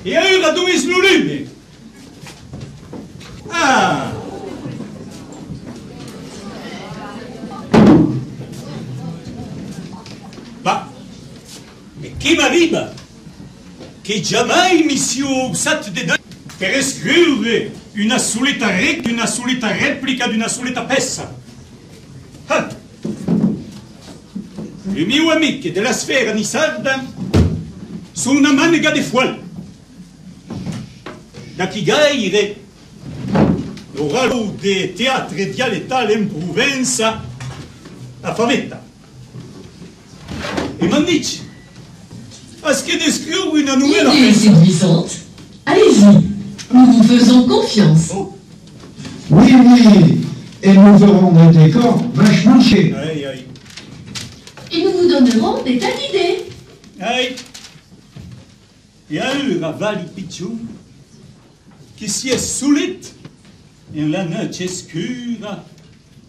E ora dove è lo lume? Ah! Ma che m'arriva? Che jamais mi sia usato di per scrivere una solita replica di una solita pezza. Ah. I miei amici della sfera nisarda sono una manica di fuoco. Da chi gaire l'oralo dei teatri dialettali in Provenza a Favetta. Et m'en dites, est-ce que d'écrire une nouvelle Idée séduisante. Allez-y, nous vous faisons confiance. Oh. Oui, oui, et nous ferons des décors vachement chers. Aïe, aïe. Et nous vous donnerons des tas d'idées. Aïe. Et allora vali picciu, che si è solito in la noche scura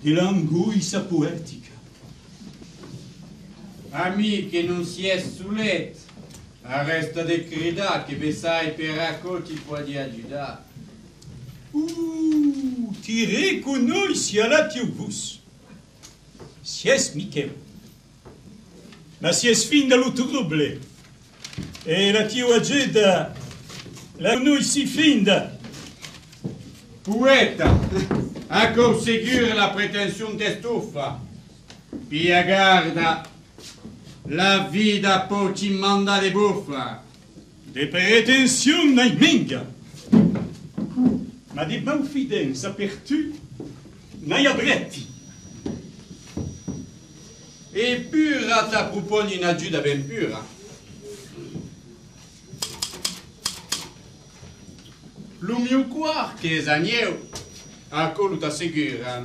dell'anguissa poetica. Ami che non si è sulet, arresta de crida che besai per raccolti può di aiutare. Ti riconosci alla tiovus. Si è Michel. Ma si è fin dallo trouble. E la tio agenda, la noi si finda. Poeta, a conseguire la pretensione de stufa. Pia garda, la vida poi ci manda de buffa. De pretensione n'hai minga. Ma di malfidenza per tu n'hai abretti. E pura ta proponi una giuda ben pura. Lo mio cuore che esagneu, a quello t'assicura.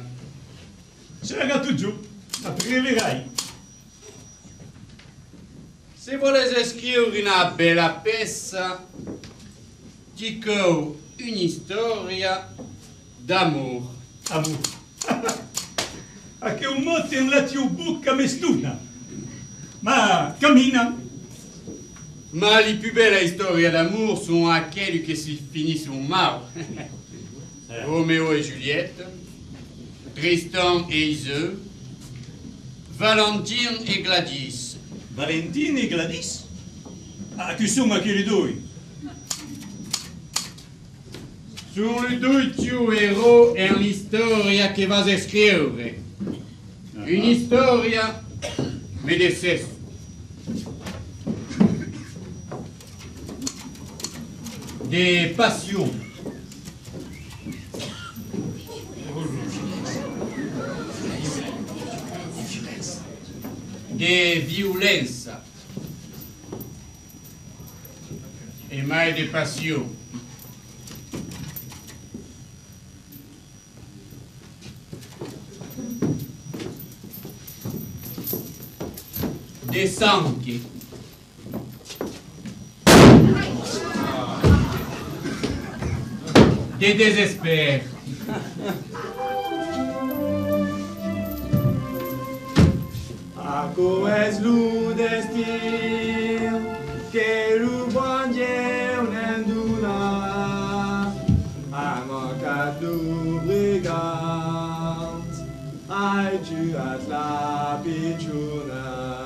C'era tu giù, la preverai. Se volete scrivere una bella pezza, dico una storia d'amore. Amore. A che un motte in la tua bocca mestuna. Ma cammina. Ma le più belle storie d'amour sono quelle che si finiscono male. Romeo e Juliette, Tristan e Iseult, Valentine e Gladys. Valentine e Gladys? Ah, che sono quelli due? Sono i due più eroi in storia che vas a scrivere. Una storia, ma di sesso. Des passions. Des violences. Et mai des passions. Des sangues. Des désespers. Ako es lu destin que lu bon Dieu n'enduna amancat lu brigand ai tu at la pichuna.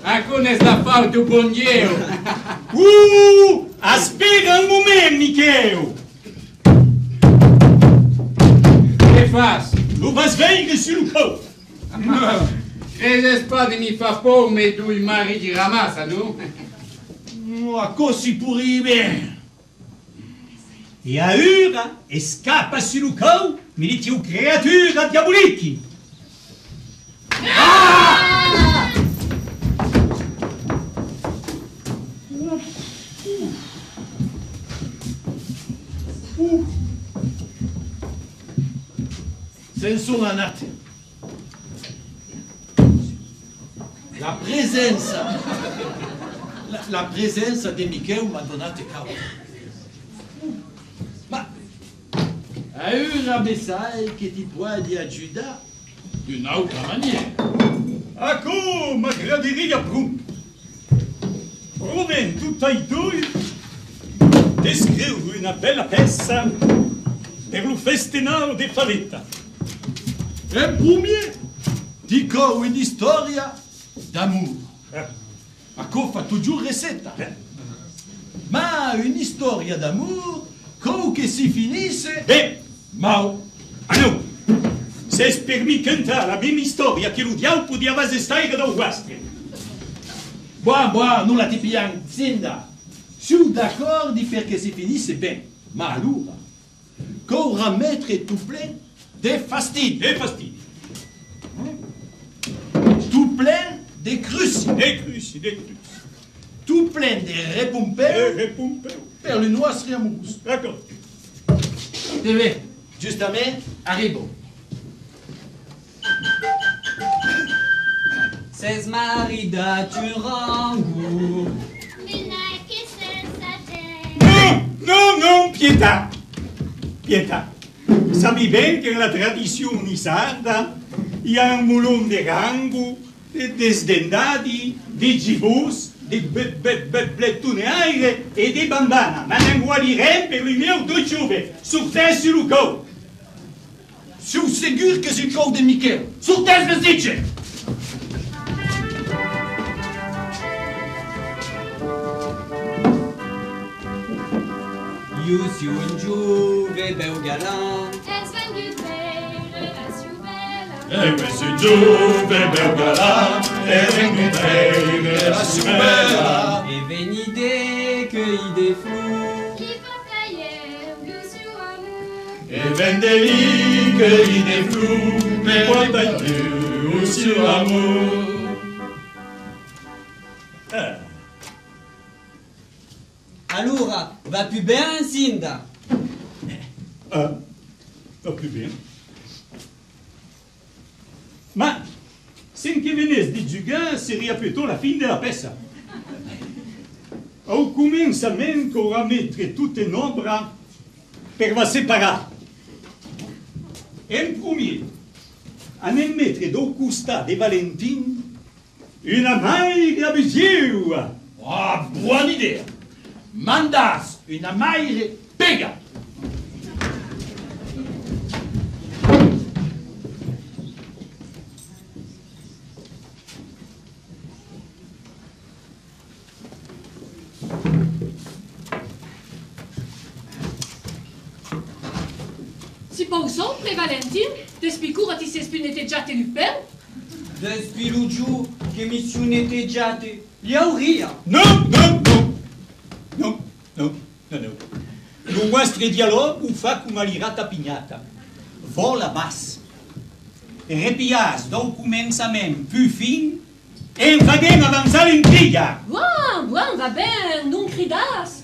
Ecco ne sta fatto buon Dio. Aspetta un momento, Micheo. Che fas? Lo vas venire sul colpo. No. Le spade mi fa come due mari di ramassa, no? Ma così pure bene. E a ora e scappa sul colpo, mi dici un creatura diabolica. Senso andate. La presenza di Michele mi ha donato causa. A eu la messaille che ti può di aiutare d'un'altra maniera. Ecco, m'agradaria prompt. Provem tutti e due di scrivere una bella pezza per lo festinale di Faletta. En premier, dico un'storia d'amour. Ecco fa toujours recetta. Ma un'storia d'amour, con che si finisse... Beh, Mau. ah no, se per mi cantare la mia storia che lo diavolo poteva stare da vostro. Buon, non la ti pian, Zinda. Sono d'accordo perché si finisse bene. Ma allora, corra mettere tu plein de fastidi. E fastidi. Tu plein de cruci. Des cruci. Tu plein de E repompeu repompeu. per le nostre amours. D'accord. TV, justamente, arrivo. Ses maridat un rangour. Non, Pietà. Pietà. Sappi bene che nella tradizione sarda il y a un moulon de rango, de sdendati, de gibus, de blettuneaire e de bambana. Ma non guarirem per il mio due giove, sur te sur le go. Sono sicuro che si trova de Michel. Sur te se dice. Ius un giuve bel galant. Es van gudere as jubela. E questo giove belgala, e venite la subela. Et venide cueilli des flous. Qui va tailler vu sur amour. E vendeli che i de flu, me guarda più su amor. Allora, va più bene, Zinda? Va più bene. Ma, sen che venesse di giocare, seria piuttosto la fine della pezza. Au començamento a mettere tutte in opera per la separare. En premier, a ne mettere do costà de Valentin una maglia visiva. Ah, buona idea. Mandas una maire pega. Si sempre, Valentin, despicura ti sei spinetteggiate il pelo? Depuis l'autre jour che mi sono netteggiate, li auria. Non. Lo vostro dialogo fa come l'irata pignata. Vola bas. Repias do començament più fin e faghem avanzare l'intriga. Buon, va bene, non cridas.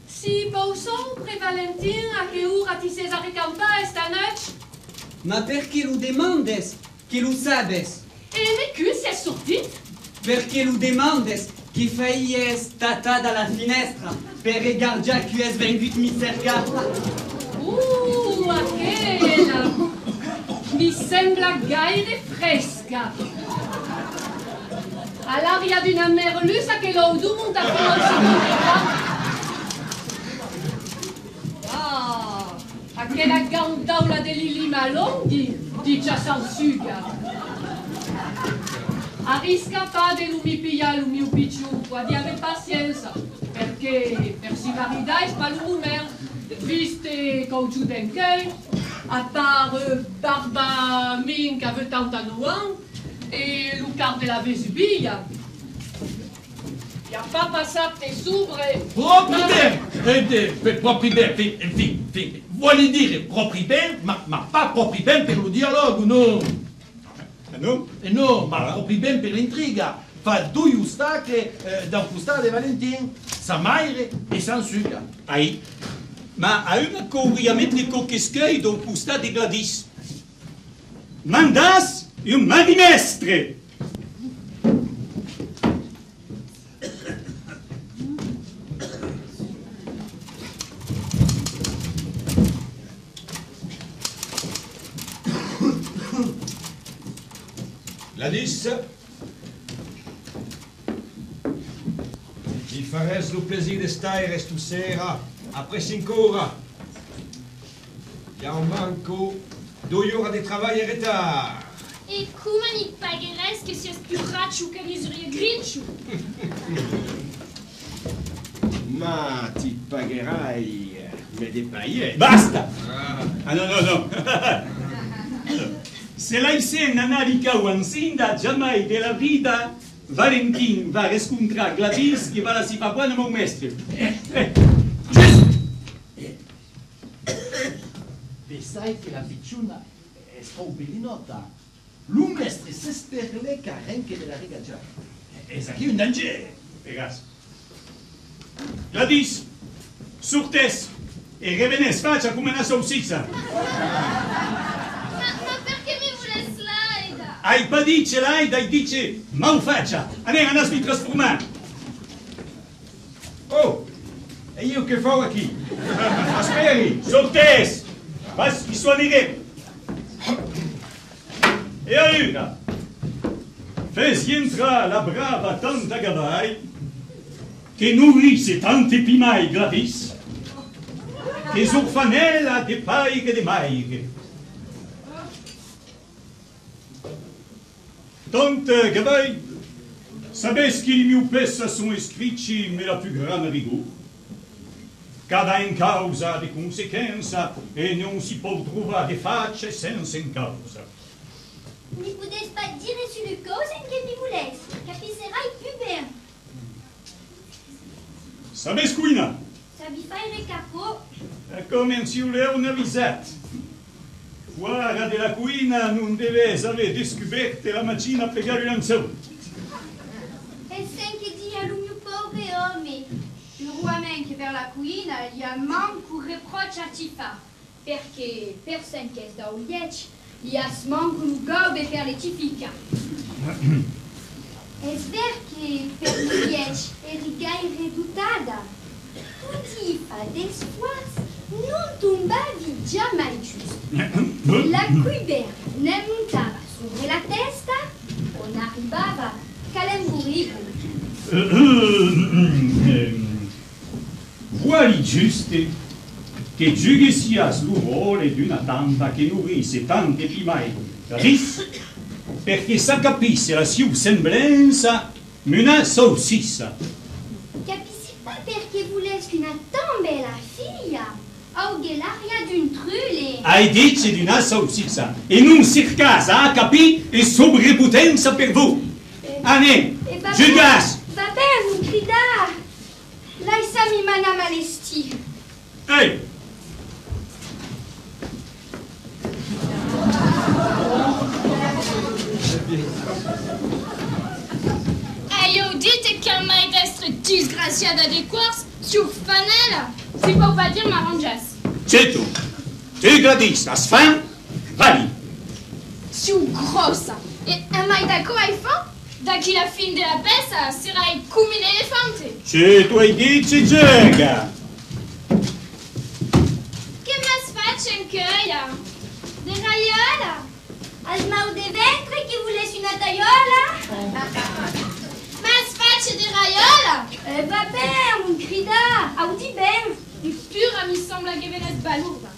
Si sempre, Valentin, a che ora ti sei a recampare esta noche? Ma perché lo demandes? Che lo sabes? E ne che si è sortit? Perché lo demandes? Che faies tata dalla finestra per regarder che es vengut mi cerca? Aquella! Mi sembra gaire fresca. All'aria di una merluza che lo monta fino al secondo. Ah, aquella gandaula degli lima longhi, dice Sansuga. Arrisca pas de lumi pia lumi picciu, può dire pazienza, perché per si marida è spalumer, viste cauciù d'enchei, a part barba min che aveva tanta nuan, e lucar de la Vesubia. Y a pas passate sobre... Propri ben! Propri ben, fin. Vuole dire propri ben, ma pas propri ben per lo dialogo, no? No? E no, ma propri ben per l'intriga. Fa due ustache da un costà di Valentin, sa maire e san suga. Ai. Ma a una cosa a mettere cocchisquei do costà di Gladys. Mandas un marimestre. Gladys. Mi faresti il piacere di stare stasera après 5 ore. Io manco 2 ore di lavoro in ritardo. E come mi pagheresti se es più raccio che risorio grincio? Ma ti pagherai me dei paillettes. Basta! Ah no, no, no. Se la scena analica o ansinda, jamais della vita Valentin va riscontrare Gladys che va la si fa buona mon mestre. Pensai che la picciuna è spobilinota. L'umestre se sperle carenche della regaggia. E sa che un danger. Ragazzi. Gladys, surtes e revenes faccia come una salsiccia. Ma perché mi vuole slide? Hai pas dice l'Aida e dice mal faccia. Andiamo a nasmi trasformare. Oh, e io che fai qui? Asperi! Surtes! Vas mi suoneremo. E allora, fais entrare la brava tanta Gavai che nourrisse tante pimai Gladys, che sorfanella de paighe de maighe. Tante Gavai, sapessi che i miei pezzi sono scritti nella più grande rigore. Cada in causa di conseguenza e non si può trovare facce senza in causa. Mi potete pas dire sulle cose che mi volesse, capiscerai più bene. Sapessi quina? Sabi fare capo? È come se io una visata. Fuori della cuina non deve aver descoperto la mattina per piegare l'anzone. E sen che dia lo mio povero uomo. Uruamente per la cuina gli ha manco reproche a ti fa, perché per senche da uliec gli ha manco un gobe per le tifica. Es ver che per l'uliec è rigai redutada. Tu ti fa despois, non tombavi jamais giusto. La cuibera ne montava sopra la testa, on arrivava calemburico. Vuoi giuste che giudizias il ruolo di una tanta che nourrisse tante pimai Gladys, perché sa capisse la sua semblanza una salsiccia. Capisci pas perché volessi una tan bella figlia, auge l'aria d'un trulle. Hai detto di una salsiccia e non si casa a capire e sobrepotenza per voi. Anne, giudias! Vabbè, un crida! Laissa mi mana malesti. Ehi! Io dite che mai d'essere disgraziata di corsa su fanella, si può pas dire m'arranges. C'è tu Gladys, a sfam, vai! Su grossa. E mai d'accord ai fa? Da chi la fin della pesta sarai come l'elefante. C'è tu hai detto gioca! Che mas faccia in cueia? De raiola? Al mau de ventre che volessi una taiola? Mas faccia de raiola? Vabbè, un crida, audi ben. Pura mi sembra che ve ne balurda.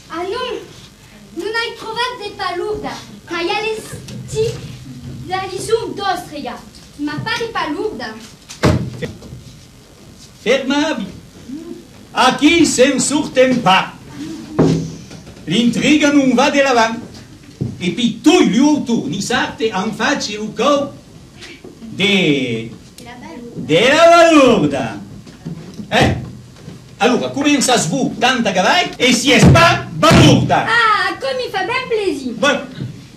Ah non, non hai trovato de palurda, ma gli alesti da risum d'ostrega, ma pas de palurda. Fermavi! A chi se sorten pas? L'intriga non va de l'avant. E puis tu gli autori sarte en faccia il cor della balurda. Allora, comincia a svu tanta gavai e si è spa balurda. Ah, comme il fa ben plaisir. Voilà.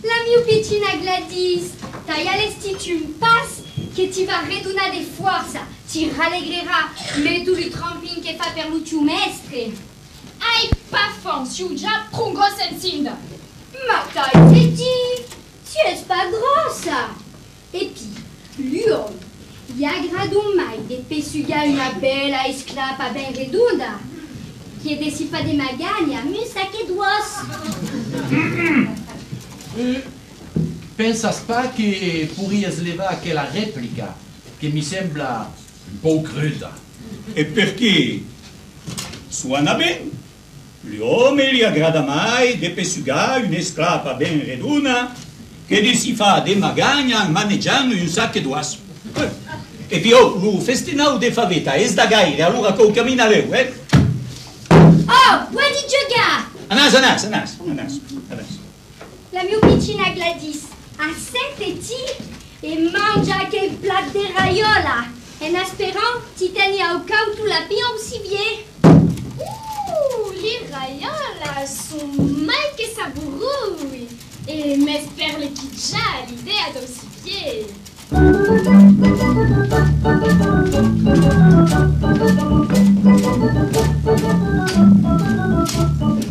La mia piccina Gladys, t'as alesti tu me passes che ti va redona de forza, ti rallegrera, mais tout le tramping che fa per lo tuo mestre. Ai pas fan, si già prun grossa insinda. Ma t'as dit, tu es pas grossa. Et puis, l'uomo, gli aggrado mai de pesuga una bella esclapa ben redonda, che si fa de magagna, mi sa che duos. pensas pas che pourrias levar aquella replica che mi sembra un po' cruda? E perché suona bene? L'uomo gli aggrada mai di pesciugare un'esclava ben reduna che si fa de magagna maneggiando un sacco d'osso. E poi lo festinau de faveta è da gaire, allora che cammina leu, Oh, vuoi di giocare? Anas. La mia piccina Gladys ha 7 e mangia che plat de raiola. En espérant, ti teni au cautu la pia aussi bien. Les raiolas sont mal que savoureux. Et m'espère le pizza l'idée d'aussi bien.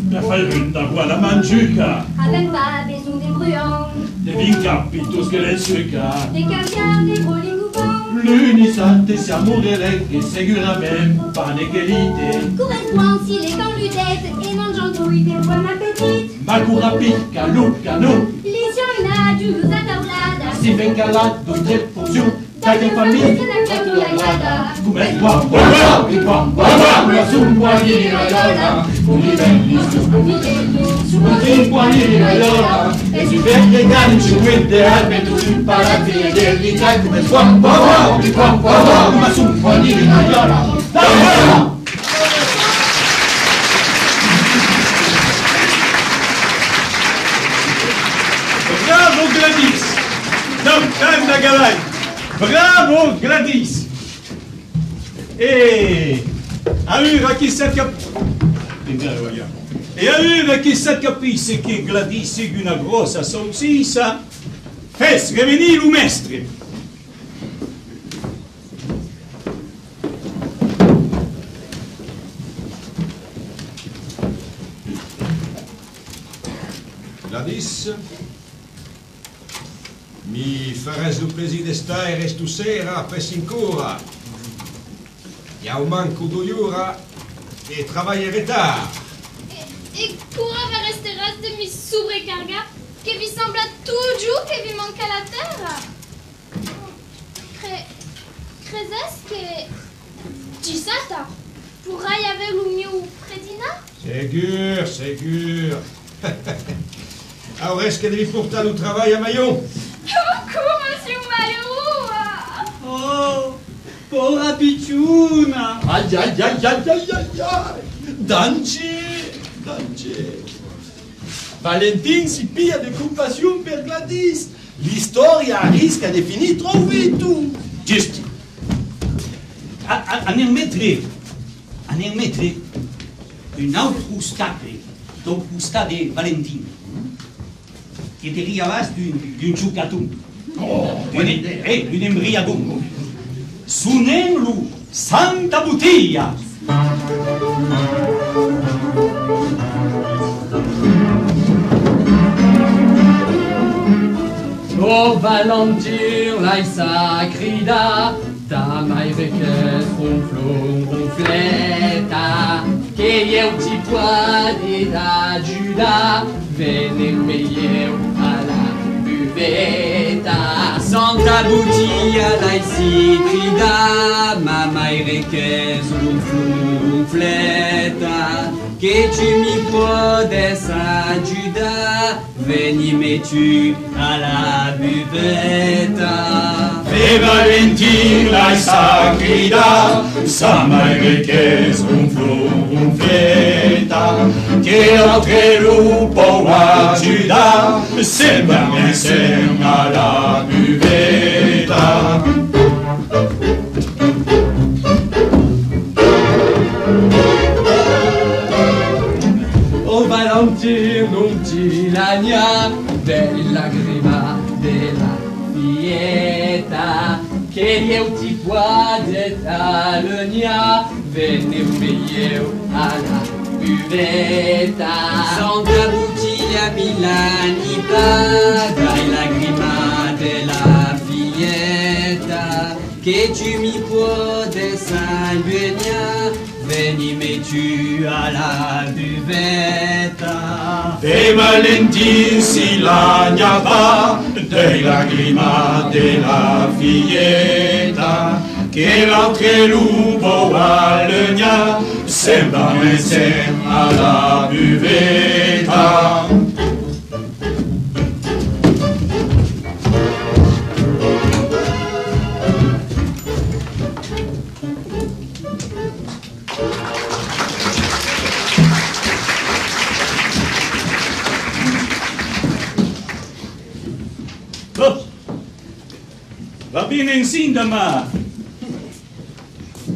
La falda buona mangiuca, Avec pas besoin de bruyants, de vincapitos che le suca. des caviar, des gros lingouvants. L'unisate siamo che sicuramente pane che lite. Correspond si les quand ludettes et mangeant douille des bon appétit. Ma cura picca, lucca, no. Les gens du à taulada. Si venga là, due porzioni, dai famiglia, come qua, su un guagliere di raiola, un livello su un guagliere di raiola, e si vede cani 50 albe, tutti imparati e dirgli dai come qua, ma su un guagliere di raiola, dai! Bravo Gladys! Non canta Galai! Bravo Gladys! E allora chi sa capisse che Gladys è una grossa salsiccia, fes revenire un mestre! Gladys, mi farais il plaisir de stare stasera per 5 ore. Io manco 2 ore e lavorerò tard. Et pourquoi resteras de mi sobrecarga que vi sembla toujours que vi manca la terre? Creses que Gisata pourra y avoir le mio predina? Ségur. Alors, est-ce que devi portare il travail a Maillon? Coucou, monsieur Malou! Oh, povera picciuna! Ai, Danci! Valentin si pia di compassion per Gladys. L'storia rischia di finire troppo vite. Giusto. Andiamo a mettere un altro stacco dal costà di Valentin. Che derivava d'un giocatore. Un embriago. Suonando Santa Bottiglia. Oh Valentin, lai sacrida, ta mai veches ronfleta, che eu ti puoi da Giuda, venir eu alla buveta. Santa Bottiglia, lai sacrida, ma mai veches ronfleta, che tu mi podes aiutar, venime-tu à la buvetta. E Valentin la sacrida, sa mai veches ronfleta, che l'altre lupo aiuta, sembra insieme alla buvetta. Valentin non ti lagna, bella grima della fieta, che io ti puoi talogna, venirmi io alla buvetta. Santa Bottiglia Milani dai lagrima della fieta, che tu mi puoi salvegna, venime-tu à la buvetta. E Valentin si lagnava dei lagrima della filletta che l'altre lupo allegna sembra insieme alla buvetta. Va bene in Sindama.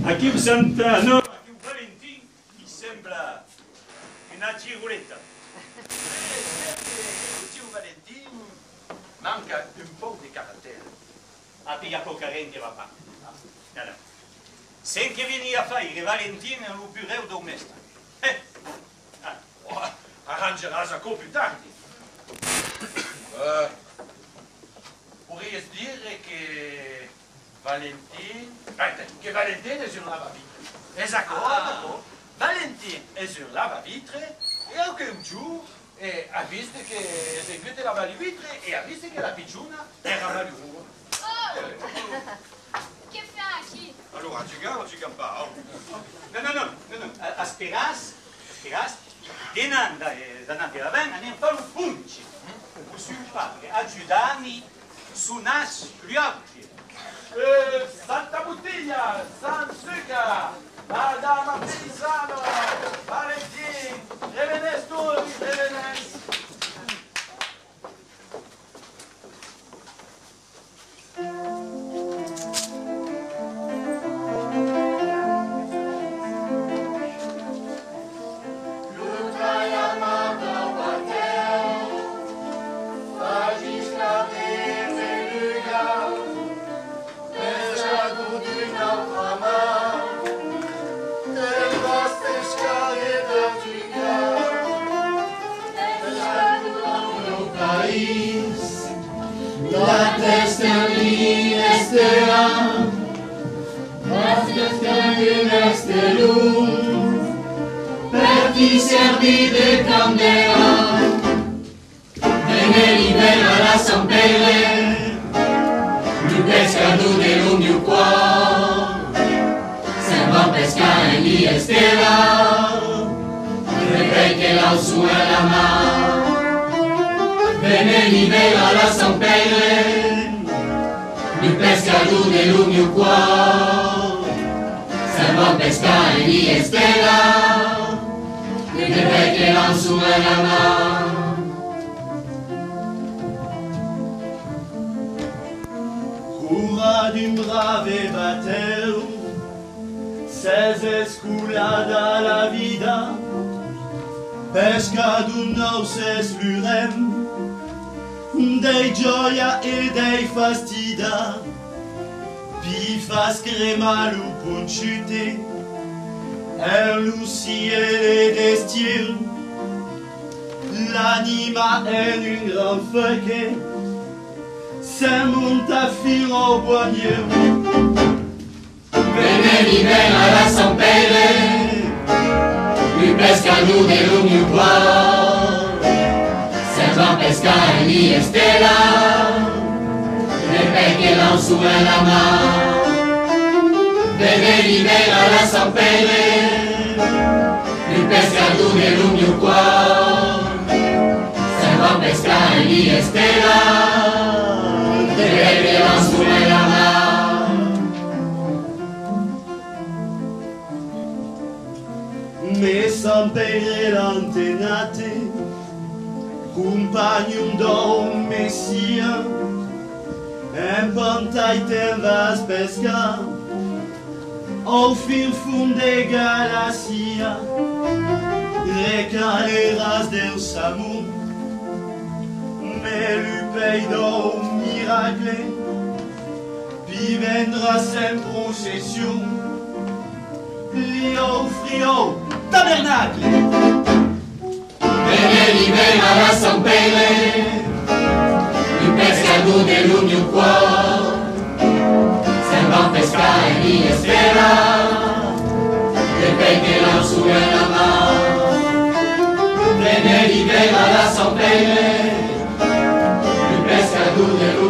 A chi Santa, no, a chi Valentin mi sembra una giroletta. Il zio Valentin manca un po' di carattere. A piglia poca rende va pa. No, no. Sen che vieni a fare il Valentin nel bureau del mestre. Arrangerà a più tardi. Pourrais dire que Valentin est un lava-vitre. Et d'accord. Valentin est un lava-vitre et un jour a visto che eseguite la lava-vitre e ha visto che la pigiona era malura. Che fai? Allora, ci gamba pas. No. Asperas, denanda la venga, ne fa un punci. Sul padre, aiutarmi su nas gli occhi. Santa Bottiglia, San Suca, Madama Pelisano, Valentin, revenez tous, revenez. La testa mi resterà, la testa mi resterà, per ti servire candela, e libera la San Pelle, mi pescado dello mio cuore, sembra pescare lì e stella, perché la sua è la mano. Bene libera la San Pelle, il pescatore dello mio cuore, sembra pescare di estella, perché non suona la mano. Cura d'un brave bateu, ses esculada la vida, pesca d'un nou ses lurem, dei gioia e dei fastida, pi fa screma lu punciute, luciele d'estier, l'anima è un gran feuque, se monta fino au boigneur. Bene libera la San Pelle, il pescatore dello mio cuore, sembra pescare di estella, perché non suona la mano. Bene libera la San Pelle, il pescatore dello mio cuore, sembra pescare di estella, perché non suona la mano. Me San Pelle l'antenate, compagnon d'un messia, un pantai te vas pescar, au fin fond de Galacia, recaleras del Samu, mais le pays d'un miracle, puis vendra sem procession, Frio, frio, tabernacle. Bene libera la San Pelle, il pescatore dello mio cuore, sembra pescare di estera, perché non suona la mano. Bene libera la San Pelle, il pescatore dello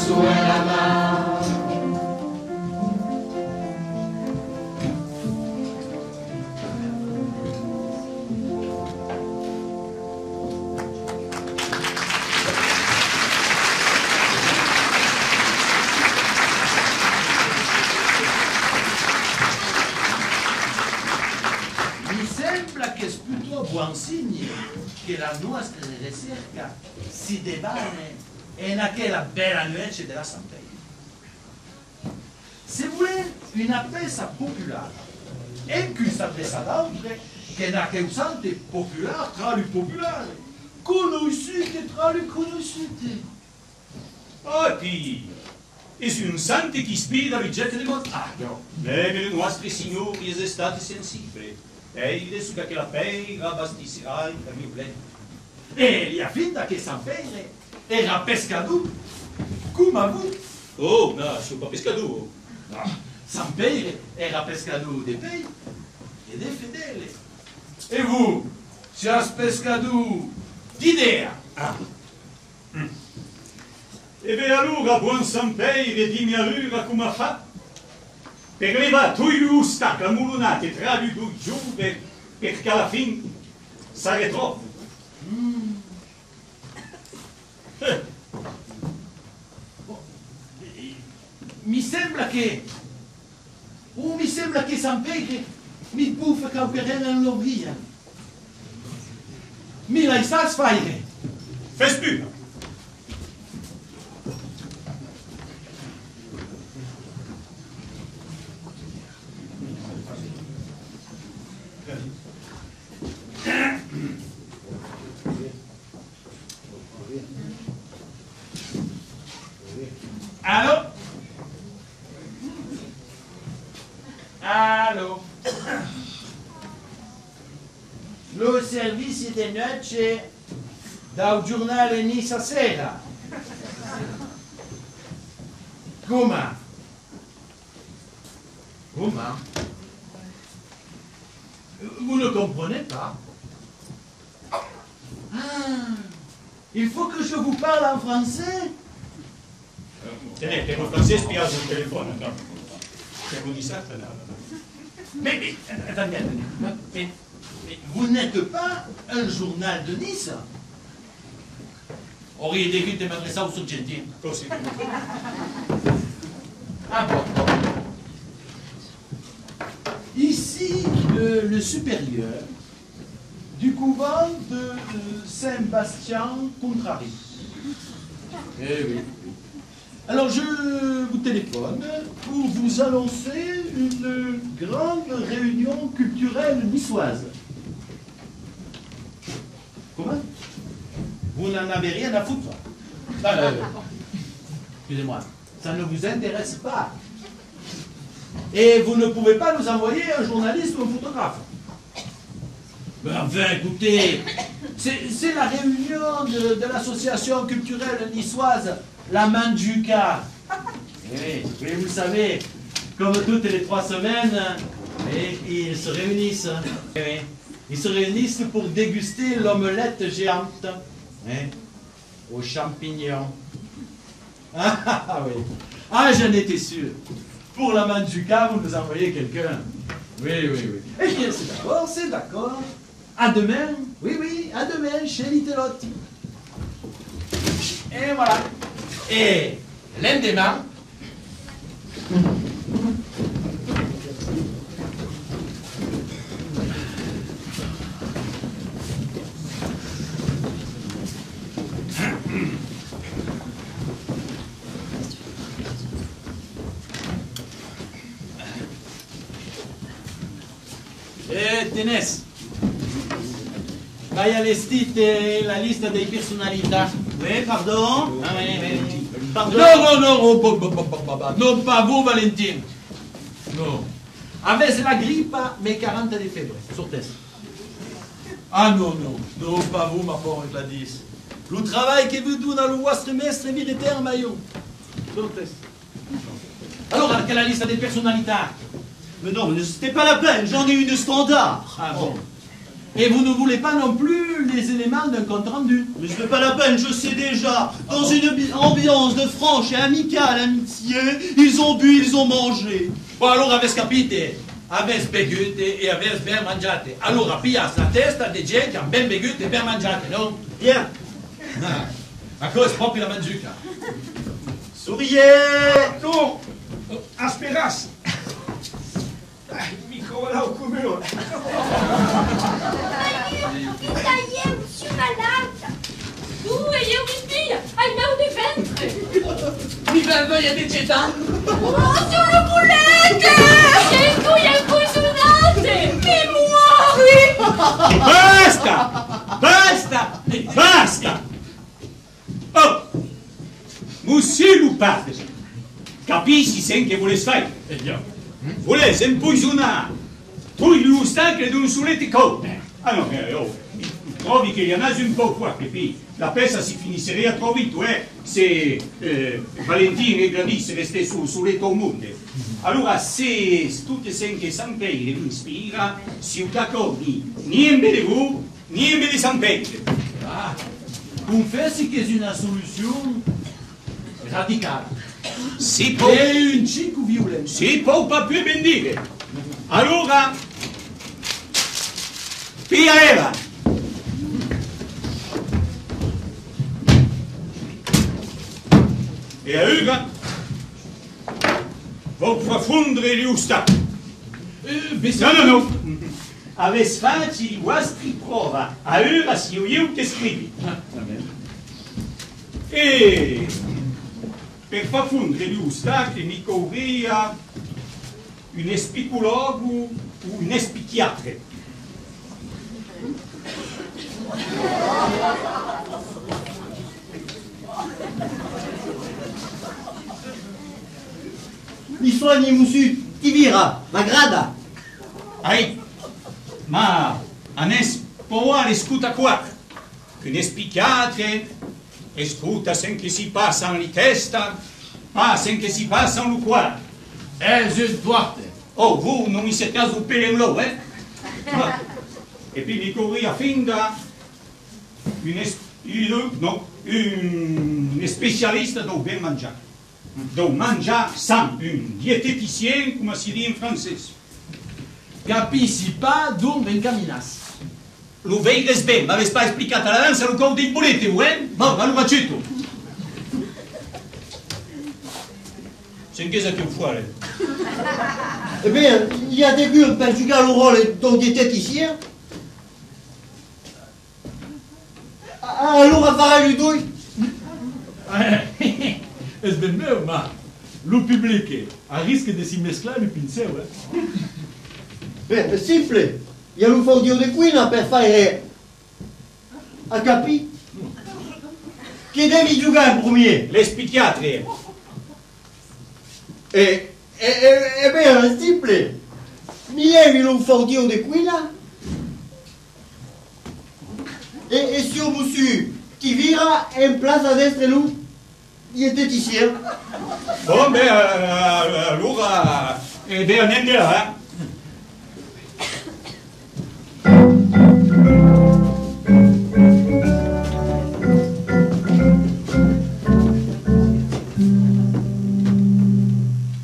su la mano. Mi sembra che è piuttosto buon segno che la nostra ricerca si debane in aquella bella noche della San Pedro. Se volete una pesa popolare, e questa pesa d'altre che è una causante popolare tra le popolari, conosciute tra le conosciute. Oh, e puis, è un santo che ispira il getto di montaggio. Bene, i nostri signori sono stati sensibili. E adesso che la pei abbastisserà il mio pleno. E gli affinta che San Pedro era pescador, come voi. Oh, no, sono pas pescador. No, San Pedro era pescador de pei e de fedele. E voi, siete pescador d'idea. Ah. E beh, allora, buon San Pedro, dimmi allora come fa? Per levare tutti gli ostacoli ammuronati tra le due giove, perché alla fine sarebbe troppo. Mi sembra che San Pedro mi buffa cauperere in l'orvia. Mi la sa fare. Fai spuma. Allô? Allô? Lo servizio di noce dal giornale Nisa Sera. Come? Comment? Vous ne comprenez pas? Ah, il faut que je vous parle en français? Tenete, lo francese spiace il telefono, no? Se vous dites ça, Mais, attendez, mais vous n'êtes pas un journal de Nice? Auriez dû te mettre ça au Sorgentino. Così. Ah bon. Ici, le supérieur du couvent de Saint-Bastien-Contrary. Eh oui. Alors, je vous téléphone pour vous annoncer une grande réunion culturelle niçoise. Comment? Vous n'en avez rien à foutre. Excusez-moi, ça ne vous intéresse pas. Et vous ne pouvez pas nous envoyer un journaliste ou un photographe. Ben enfin, écoutez, c'est la réunion de l'association culturelle niçoise La Manduca. Oui, vous le savez, comme toutes les 3 semaines, ils se réunissent. Oui, ils se réunissent pour déguster l'omelette géante aux champignons. Ah oui, ah j'en étais sûr. Pour La Manduca, vous nous envoyez quelqu'un. Oui, oui, oui. Eh bien, c'est d'accord, c'est d'accord. À demain, oui, oui, à demain, chez Littelotti. Et voilà. Et l'endemain, tenés. Vai allestite la lista dei personalità. Oui, pardon. Ah, oui. Pardon. Non, pas vous, Valentin. Non. Avec la grippe, mais 40 de fièvre, sur test. Ah non, pas vous, ma pauvre Gladys. Le travail que vous donnez dans le votre trimestre est vérité en maillot. Sur test. Alors, quelle est la liste des personnalités? Mais non, mais c'était pas la peine, j'en ai une standard. Ah bon. Et vous ne voulez pas non plus les éléments d'un compte rendu. Mais je ne fais pas la peine, je sais déjà. Dans une ambiance de franche et amicale amitié, ils ont bu, ils ont mangé. Bon, allora avesse capite, avesse bevuto e avesse ben mangiate. Allora pias la testa di gente che hanno ben bevuto e ben mangiate, no? Bien. Ma cosa è proprio la mangiuca? Souriez! Non! Asperas! Micro là au cumul! Vitaillez, monsieur malade! Tu e eu mi figlia, ai meu de ventre! Mi voglia di città! Oh, sur le boulette! E tu e cucinate! Mais moi! Basta! Basta! Basta! Oh! Monsieur Lupard, capisci sen che vuole fare? Vuole empoisonare tutti gli ostacoli di un solete coppe. Ah no, trovi che gli annasi un po' qua, che qui la pesta si finisseria troppo vite, se Valentino gradisse restare sul letto monte. Allora, se tutte sen che San Pedro vi ispira, si d'accordi niente di voi, niente di San Pedro. Ah, confessi che è una soluzione radicale. Si può... E un cico violento. Si può pas più ben dire. Allora, via Eva. E ora, vuol profondere gli ostacoli. No. Avesse fatto i vostri prova. A ora si io che scrivi. E... per far fondere gli ostacoli mi corria un espicologo o un espichiatre. Mi soigni, monsieur, ti vira, ma grada. Ai, ma anes poare scuta qua, che un espichiatre escuta sen che si passa in testa, ma sen che si passa in cuore. Une porte. Oh, vous non mi siete caso per l'eau, eh? E poi mi corria fin da un specialista do ben mangiare. Do mangiare san, un diététicien, come si dice in francese. Capisci pas dove incamminassi. Lo vedi ben, ma avete pas explicato la danza, lo conto in bolette, eh? No, allora accetto. C'est qu'est-ce qu'il faut aller? Eh bien, il y a des bulles pour jouer le rôle d'un diététicien. Alors, on va faire le douille. È ben meu, ma lo pubblico a rischio di si mesclare il pincel, Beh, è semplice. Il y a un fondio di quina per fare... A capi? Chi devi giocare in premier? Le spicchiatre. Eh bien, è semplice. Mi levi un fondio di quina e sur monsieur ti vira in place a destra lui diététicien. Bon, ben, allora, ben, andiamo là, eh?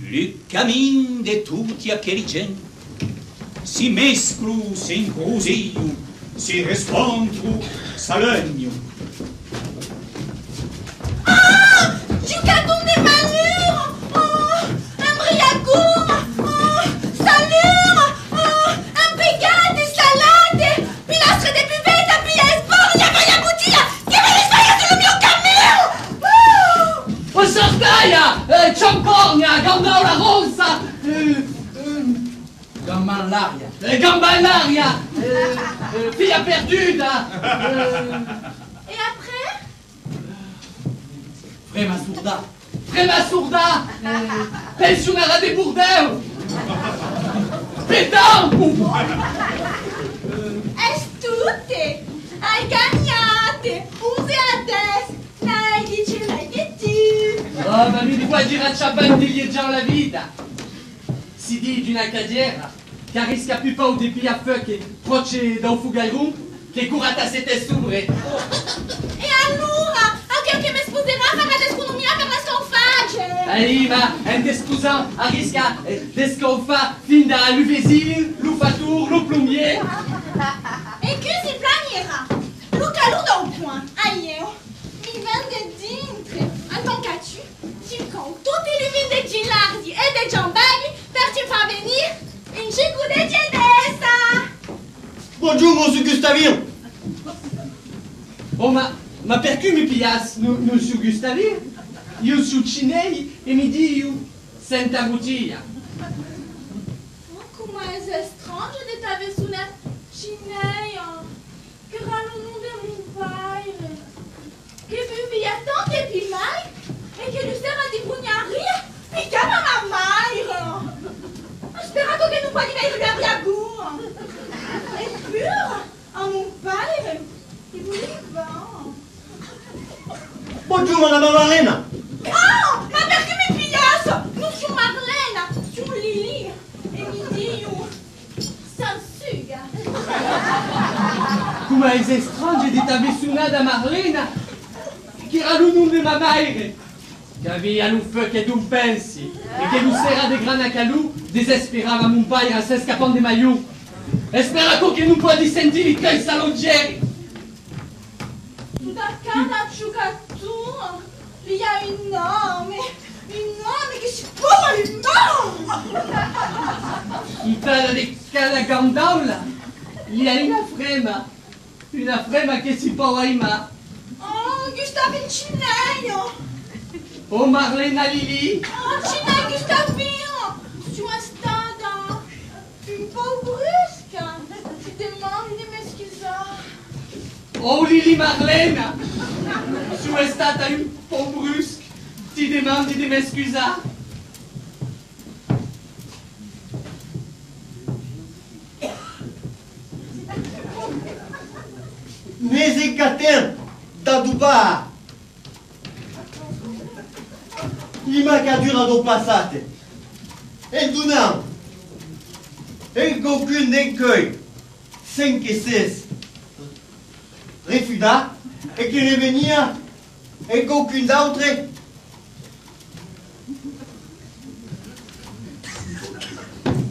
Le camin de tutti aquelli gente si mesclu, si incrusio, si riscontro, s'allegno. Ah! Jucaton des malheurs! Oh! Un briacourt! Oh! Salure! Oh! Un pegate des salades! Pilastre des buvettes! Pia Espagna! Vaya bottiglia! Che ve ne sbagliate sullo mio cammino! O sortaia! Ciampogna! Gambola rossa! Gamba all'aria. Gamba in aria! Figlia perduta! Et après? Frema surda. Frema surda! Pensionnaire des Bourdins! Pétanque! Astute! Hai gagnate! Usiate! Dai, dice l'hai detto! Oh, ma mi vuoi dire a Ciabantigli già la vita? Si dit d'une acadière, car risque plus pas au débit à feu qui croce da un fugairum che curata siete sobre. E allora, anche che mi sposerà farà desconomia per la sconfagge. Aí, ma un descousin arrisca desconfa fin da l'uvesil, l'ufatur, le plombier. E qui si planierà. Lo calou da un point. Aïe, mi vende dintre. En tant qu'as-tu, tu comptes tutti les vins de Gilardi e de Giambaghi per ci far venir une chico de Giedessa. Bonjour, monsieur Gustavien. Oh, ma percu mi pias, no su Gustavir. Io su Cinei e mi diu Santa Butia. Comment est étrange de t'avoir sous la Cinei, que rend le nom de mon père, que vivia tant de pimai, et que lui sert à des brougnards, et qu'à ma mère. Sperato che non puoi dire a goût. Et pur, à mon père, il voulait bon. Bonjour, madame Marlène. Oh, ma perché mi piace? Non su Marlena, su Lili. E mi dico, Sansuga. Come è estrange di t'avvicinare Marlena, che era il nome di mia madre, che aveva un feu che tu pensi, e che lui sera de grana calù, desesperava mon père a s'escapando de maillot. Speraco che non può dissentire i tuoi saloggieri. Da casa giocatura, il y a un nome che si può In tale di cada gandaula, il y a una frema che si può aimare. Oh, Gustavin Cineio. Oh, Marlena Lili. Oh, Cineio Gustavino. Tu es stata un po' brusca. Ti demandi di me scusare. Oh, Lili Marlena. Tu è stata un po' brusca. Ti demandi di me scusare. Nezi cater da duba. Lima cadura do passate. E dunam. E aucun d'accueil. 5 et 6. Refuda. E che revenia. E aucun d'autre.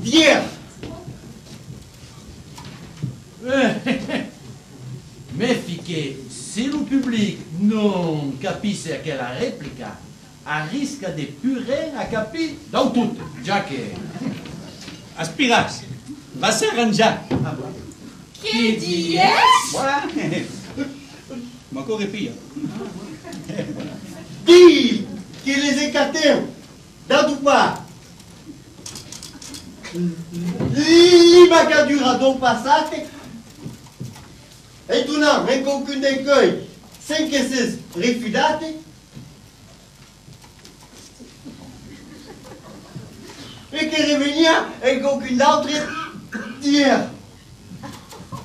Hier. Mefi che se il pubblico non capisce che la replica, arrisca di pure a capire da tutto, già che... Aspiras, va s'arrangiare. Che dies? Voilà. Ma ancora pire. Dis que les écarteurs d'Adoupa. Lima cadura do passate. E tu non, e aucun d'accueil. 5 et 6 refudate. E che revenia e aucun d'autre hier.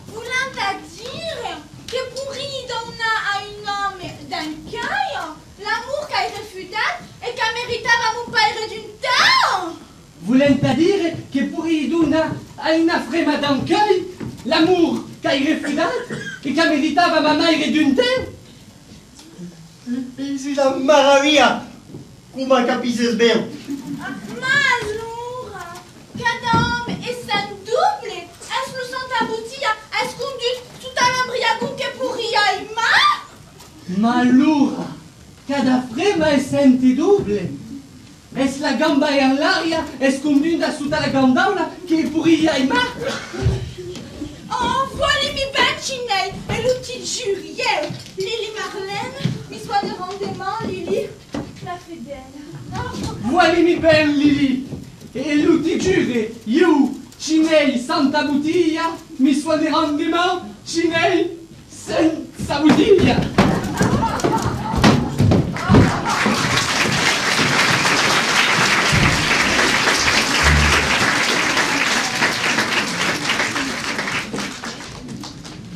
Voulant à dire que pour y donner à un homme d'accueil, l'amour qu'a refusé et qu'a mérité à mon père d'une terre. Voulant à dire que pour y donner à une frema d'accueil, l'amour qu'a refusé et qu'a mérité à ma mère d'une terre. C'est la maravilla. Comment capisces bien? Malura, cada homme est sans double. Est-ce que Santa Butia, est-ce qu'on dit tout à l'embriagon que pour y aller? Malura, cada frema è senti double. Es la gamba e all'aria, es congiunta sotto la gandaula che pourria aimar. Oh, voilà mi baccinei et le petit jurier. Lili Marlène, mi soit de rendement, Lili, la fidèle. Voilà mi belle Lili. E l'uti giure, io, Cinei Santa Butia, mi soit de rendement, Cinei senza Butia.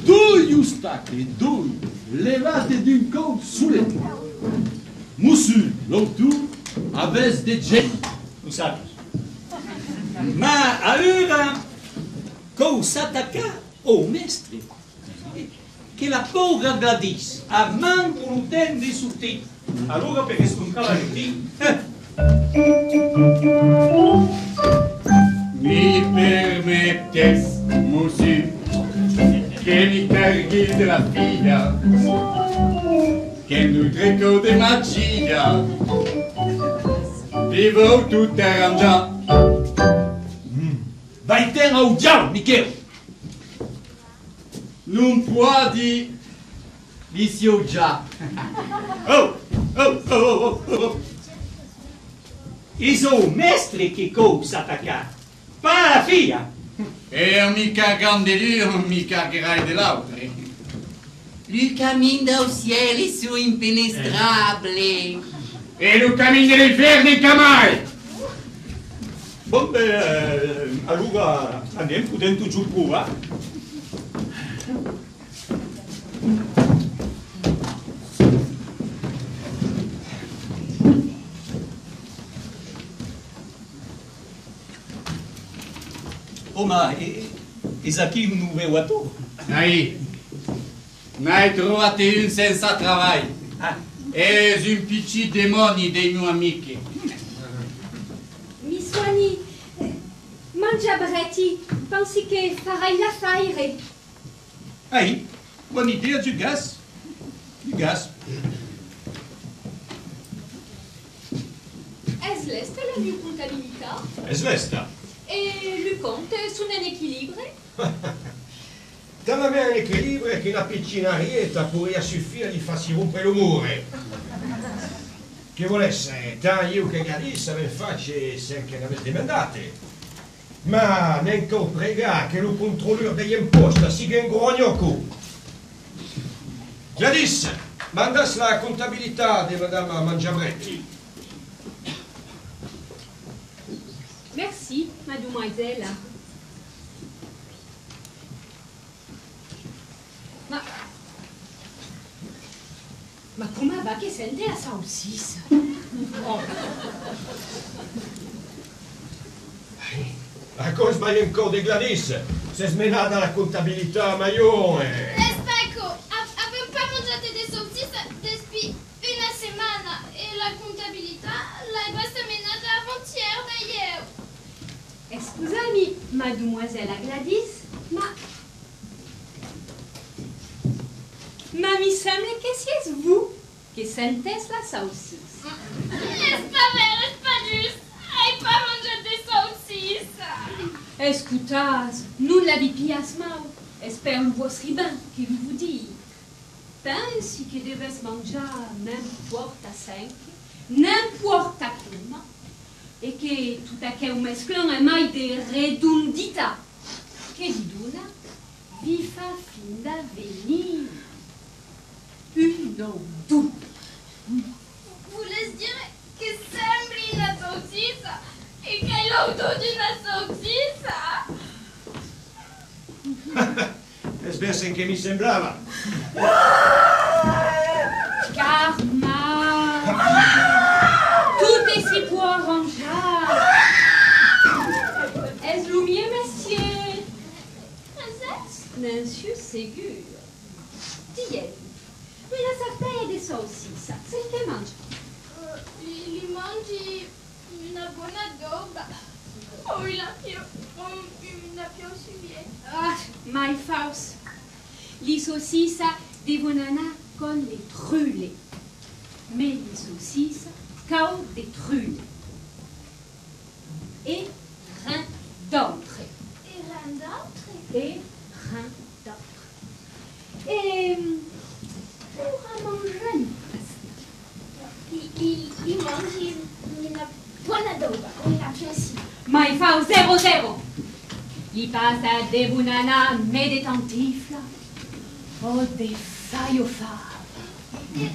Due state, due, levate d'un conto sulle tue. Musu, l'autour, avesse de geni. Lo sappi. Ma allora, cosa attacca Oh, mestre, che la povera Gladys ha manco un tempo di sortire. Allora perché sono cavaletti? Mi permettes, monsieur, che mi carghi della figlia, che nutrico di magia, vivo tutto arrangiato. Vai te a Ugiao, Michele! Non può di vicio già. Oh! Iso mestre che cosa attacca? Pa la figlia! E mi cargant de lui, mi cargerai de l'altro. Le cammino au ciel est so impenetrable. E lo cammino del verde camai. Bon, allora andiamo dentro giù pure. Oh, ma è qui un nuovo atto? N'hai trovato un senza travail. Es un petit démoni dei miei amici. Mi soigni. Mangiabretti, pensi che farai l'affaire? Aí, buona idea du gaz. Du gaz. Est-ce l'est la mia contabilità? Es l'esta. Et le compte su un équilibre? Dammi un equilibrio che una piccina rieta potrebbe suffire di farsi rompere l'umore. Che volesse, tant io che Gladys me faccia senza che ne avete demandate. Ma non comprega che lo controlleur degli imposti sia in guagnocco. Gladys, mandas la contabilità di Madame Mangiabretti. Merci, mademoiselle. Ma come va che sente la salsiccia? Oh. A cosa sbaglia ancora di Gladys? Si è smenata la contabilità, ma io... Specco, avevo pas mangiato des saucisses depuis una settimana e la contabilità l'hai basta menata avant-hier d'ailleurs. Scusami, mademoiselle Gladys, ma mi sembra che sia vous che sentes la salsiccia. N'est-ce pas vrai, n'est-ce pas juste? Hai pas mangé des saucisses? Escutas, non la vi pias mau, espero un vostre bain che vous dites. Pensi che deves mangiare n'importe a 5, n'importe a come, e che tutto che un mesclon è mai di redondità, che di duna vi fa fin da venire un odore. Voulez dire che sembri una salsiccia e che hai l'odore di una salsiccia? E sversa che mi sembrava. Karma, tout si può arrangiare. Est-ce le mien, monsieur? Bien sûr, sûr. Tiens, una sartella di salsiccia, se che mangi? Li mangi una buona adoba o una pioscivietta? Ah, my force. Les saucisses devono andare con le trulle. Mais les saucisses con des trulle. Et rien d'autre. Et rien d'autre? Et rien d'autre. Et pour manger une Li mangi una buona adoba o una pioscivietta? My force 0-0. Li passa de bunana meditatif. Oh, des failles au phare. E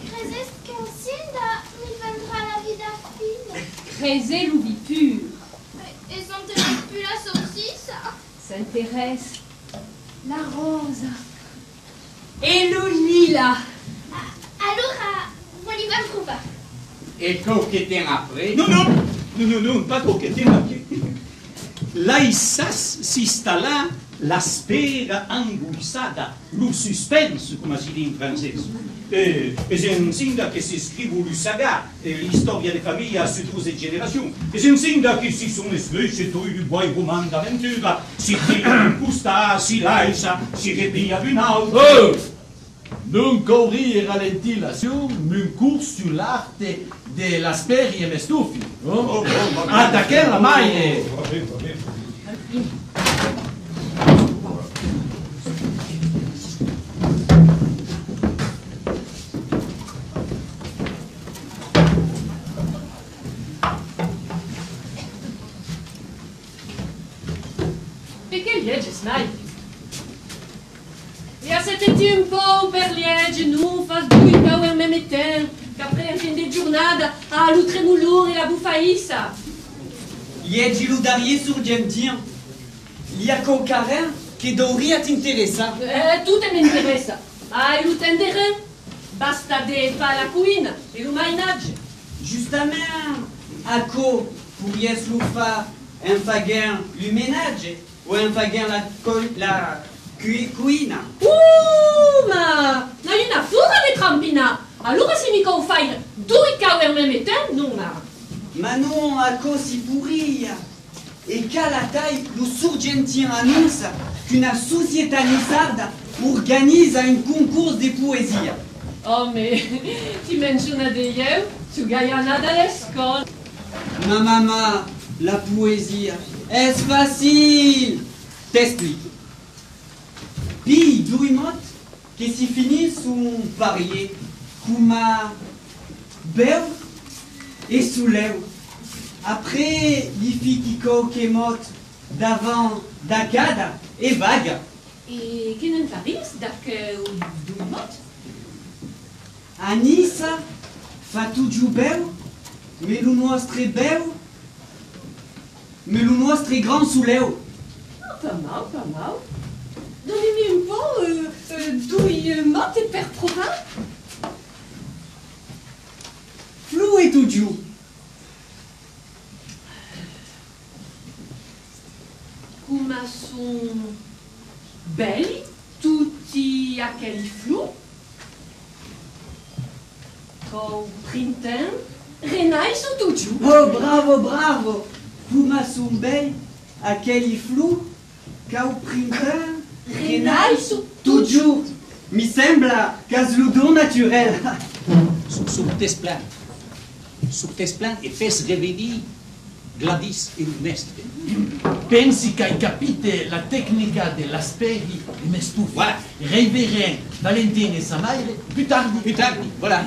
crezes che Osinda mi vendrà la vida fine? Creuser l'ouverture. E s'intéresse plus la saucisse? S'intéresse la rose. Et le lilas. Allora, vogliamo provare? E coquetin après? Non, pas coqueter. Là, il si sta là la spera anguissata, lo suspense, come si dice in francese. E un sindaco che si scrive lo saga, l'storia di famiglia su 2 generazioni. E un sindaco che si sono svece tutti i buoni romanzi d'avventura, si tira in custa, si lancia, si ripia un altro. Oh! Non corri ralenti l'azione, un cours sur l'arte de l'asperi e mestufi. Oh? Attaquer la maille! E che legge, Snipe? E c'était un po' per legge, non faz buita o même temps, qu'après un fin de giornada, a lo tremulor e la bufaïssa. Leggi l'udarie sur Gentin. Gli ha qualcuno che dovrebbe ti interessa. Tutto mi interessa. Ah, lo tenderem. Basta de fa la cuina e lo mainage. Justament, a co pourries lo fa un fagan le ménage ou un fagan la cuina. Ma non una fuga di trampina. Allora se mi con fai 2 cau en même temps, non ma. Ma non, a co si pourria. E qu'à la taille, lo Surgentin annonce qu'une société nisarda organise un concours de poésie. Oh, mais ti menziona de eu, tu gaia nada l'escola. Ma maman, la poésie, est facile. T'explique. Puis, 2 mots qui si finissent sont variés, comme beu et souleu. Après, les filles qui coquent mots d'avant, d'acada et vague. E che non capisco da che 2 mots? Anissa fa toujours beu, mais le nostre beu, mais le nostre grand souleu. Pas mal, pas mal. Donnez-moi un po' 2 mots per provar. Flou et toujours. Come sono belli tutti aquelli flu. Con printemps, renai su tutti. Oh, bravo, bravo. Come sont belles, aquelli flou, qu'au printemps, renai su toujours. Mi sembla casludo naturel. Sur tes plans e fes revenir Gladys e il mestre. Pensi che hai capito la tecnica dell'asperi e mestufi. Voilà. Révérend Valentine et sa mère plus tardi. Plus tardi, voilà.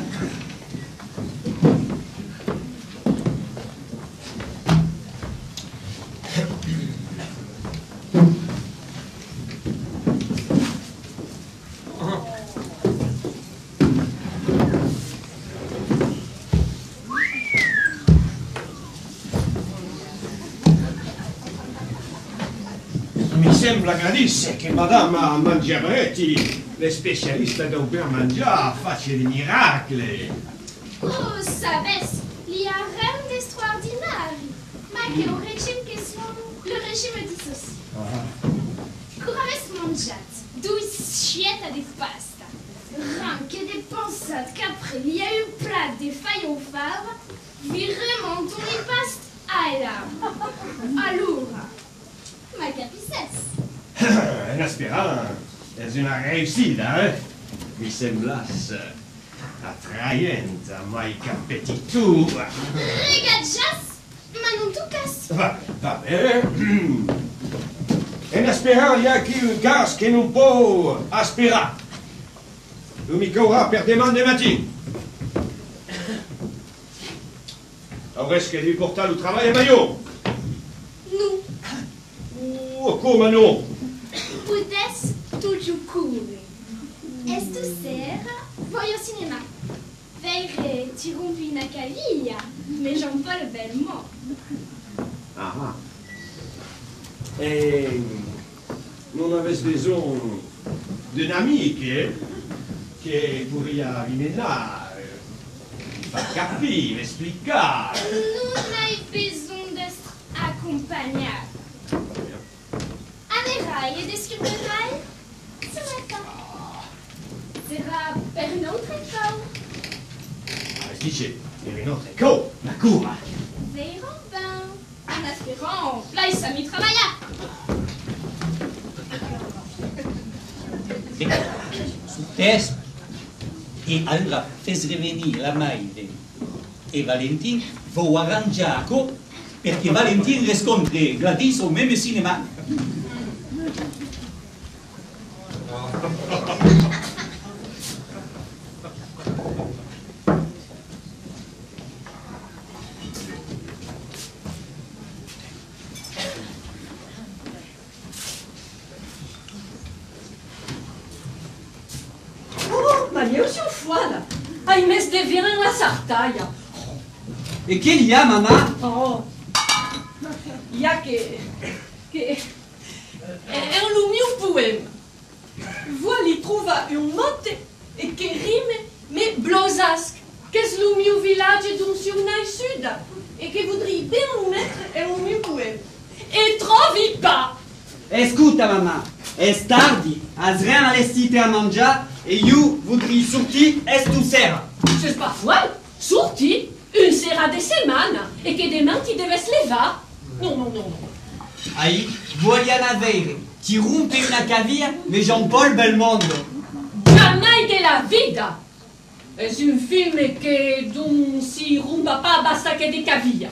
Mi sembra Gladys che Madame Mangiaretti, le specialiste del ben mangiare, faccia dei miracoli. Oh, sabes, il y a rien d'extraordinaire. Ma che un régime che sono, le régime di ceci. Come avessi mangiato 2 sciette di pasta, rien que des pensades qu'après il y a eu un plat de faillons fave, vraiment on y passe à la. Allora, ma capisses. In aspirant, è una riuscita, eh? Mi semblasse attraente a mai competitura. Regaggias, ma non tu cassi. Va bene. In aspirant, il y a qui un gas che non può aspirare. Tu mi corras per demander matin. Avresti che devi portare il travail a maillot. Non. Oh, come non? Pudes toujours courir. Est tu sera? Voglio cinema. Veire ti rompi una caviglia, mais j'en parle bellement. Ah. E non avessi bisogno di un'amica che vorrebbe rimenare, far capire, spiegare. Non hai bisogno d'essere accompagnato. Averai ed général ce matin. Sera per notre école. Dice, per notre école, la cour. Vero ben. En espérant, là, il s'est mis travailler. Su test e allora fes revenire la madre e Valentin vo arrangiato perché Valentin riscontre gratis au même cinéma. Eu sou foda. Ai, mes de viren la sartaia. Et qu'il y a, maman? Oh. Il y a que un lumiu poème. Voilà, il trouva un mote et que rime, mais blosasque. Qu'est-ce lumiu village d'un surnai sud? Et que voudrait bien nous mettre un lumiu poème. Et trovi pas. Escuta, maman. Es tardi. As rien a l'estite a mangiare e io voudri sortir estu sera. C'est pas folle. Sorti une sera de semaine et que demain tu devais se lever. Non, non, non, non. Aí, vogliano avere. Ti rompe una cavia, mais Jean-Paul Belmondo. Jamais de la vida. C'est un film dont si rumba pas basta que des cavillas.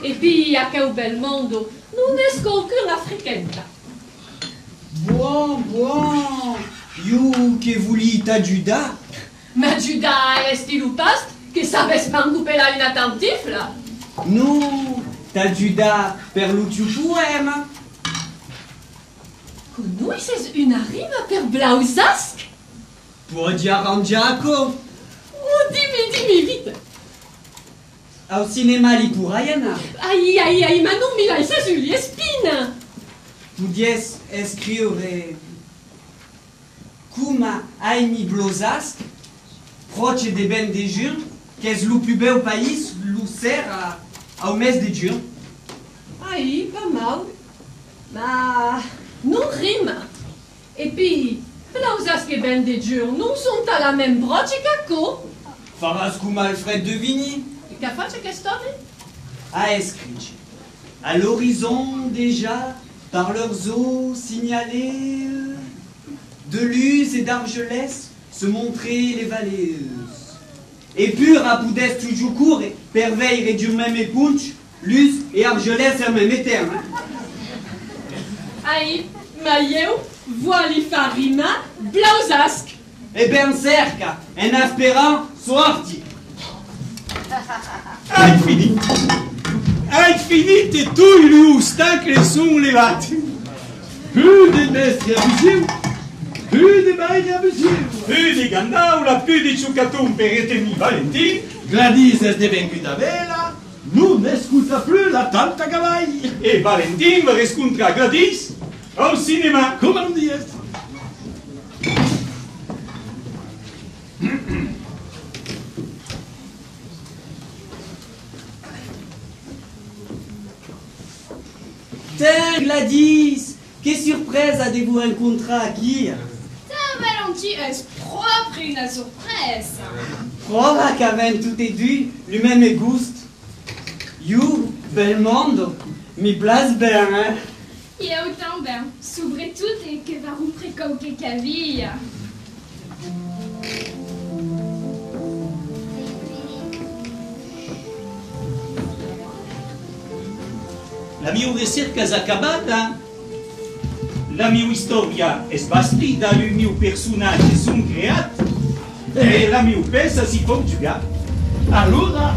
Et puis, à Cao Belmondo, non est qu'aucun africain. Buon, buon. Io che vuli t'ajuda? Ma Judas est il ou past que savesse m'engouper là inattentif là? Non, t'ajuda per lo tiu poema. Noi c'est une rime per blausask? Puoi arrangiaco? Oh, dimmi vite. Au cinéma li pourraiana. Aïe, ma non, mais là, c'est une espine. Pudies escrire Kuma aimi blosasc, proche de ben de juin, qu'es lo plus beau pays, lo ser au mes de juin. Aïe, pas mal. Ma non rime. Et puis, blausask et ben de Dieu, non sont à la même broche qu'aco. Faras Kuma Alfred de Vigny. Et qu'a fait cette histoire? A escrige. À l'horizon déjà, par leurs eaux signalées, de Luz et d'Argelès se montraient les valleuses. Et pur à Poudès toujours court, et perveille et du même épunch, Luz et Argelès est même terme. Aïe, ma eu, voilà farina, blausask. Et ben cerca, en aspirant, sorti. Hai finito! Hai finito e tu il stanche sono levati! Più di bestia abusive, più di bagna abusive. Più di gandaula, più di ciucaton per etemi Valentin. Gladys est devencuta vela, non n'escuta plus la tanta cavaglia. E Valentin va riscontra Gladys au cinéma. Come on dies? Tiens, Gladys, quelle surprise avez-vous rencontré aquí? Valentin est propre une surprise. Prova qu'avant tout est dû, lui-même est gust. You, Belmondo, mi place bien, hein? Il est autant bien, s'ouvre tout et que va rompre qualquer caville. La mia ricerca è acabata. La mia storia è bastita, il mio personaggio sono creati e la mia peça si può giocare. Allora,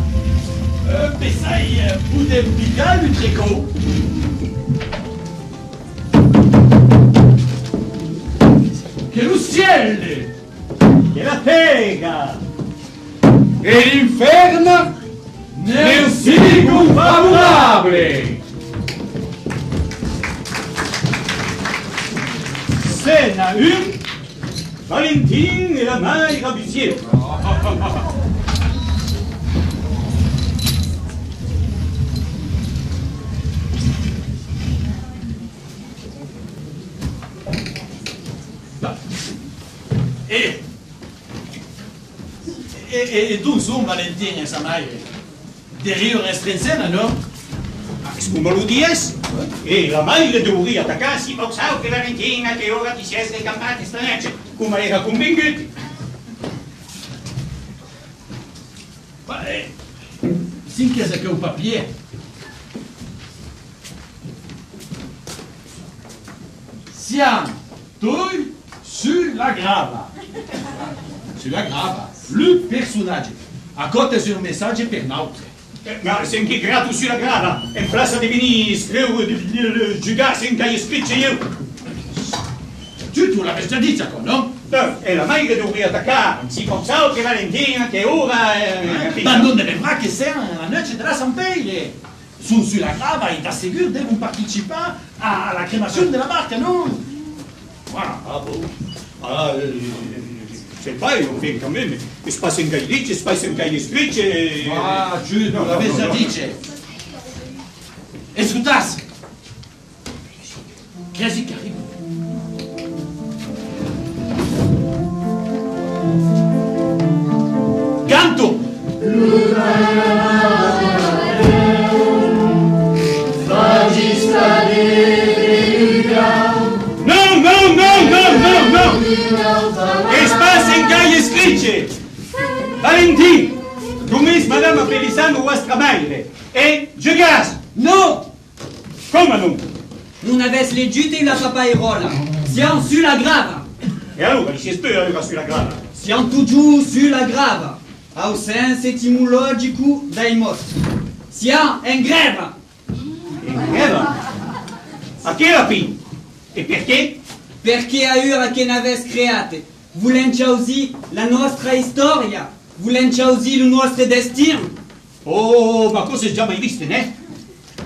pensai poter pigliare il tricot. Che lo cielo, che la terra e l'inferno ne siano favorabili. Scena 1, Valentin et la mère abusive. E tu son Valentin e sa madre? De Rio Restrencena, no? Come lo dies? E la madre doveva attaccarsi, ma sai che Valentina che ora ti sei scampati stranieri, come era convinto? Ma sin che è un papier. Siamo tutti sulla grava. Sulla grava. Le personnage. A côté sur un message per notre. Ma sei anche grato sulla grava, in place di venire scrivere giugarsi in caie scritte io. Tu l'avevi già detto, no? No, e la madre doveva attaccare, si pensava che Valentina, che ora... Ma non deve pas che sia la noce della San Pelle. Sono sulla grava e t'assicuro devono partecipare alla cremazione della barca, no? Voilà. Ah bon. Ah, c'est pas, on fait quand même. Il se passe un cahier dit, il se passe un cahier scritto. Ah, tu l'avevi già detto. Escutas. Quasi che arriva. Canto! No! E spazio in caie scritte! Valentin! Come madame Pelissano vostra madre? E Gegas! No! Come non? Non avesse leggiuto la papairola. Siamo sulla grava. E allora, si spera sulla grava? Siamo toujours sulla grava. Au senso etimologico dai morti. Siamo in greva. In greva? A che rapi? E perché? Perché a ora che ne avesse create. Volem causi la nostra storia. Volem causi il nostro destino. Oh, ma cosa già mai visto, ne?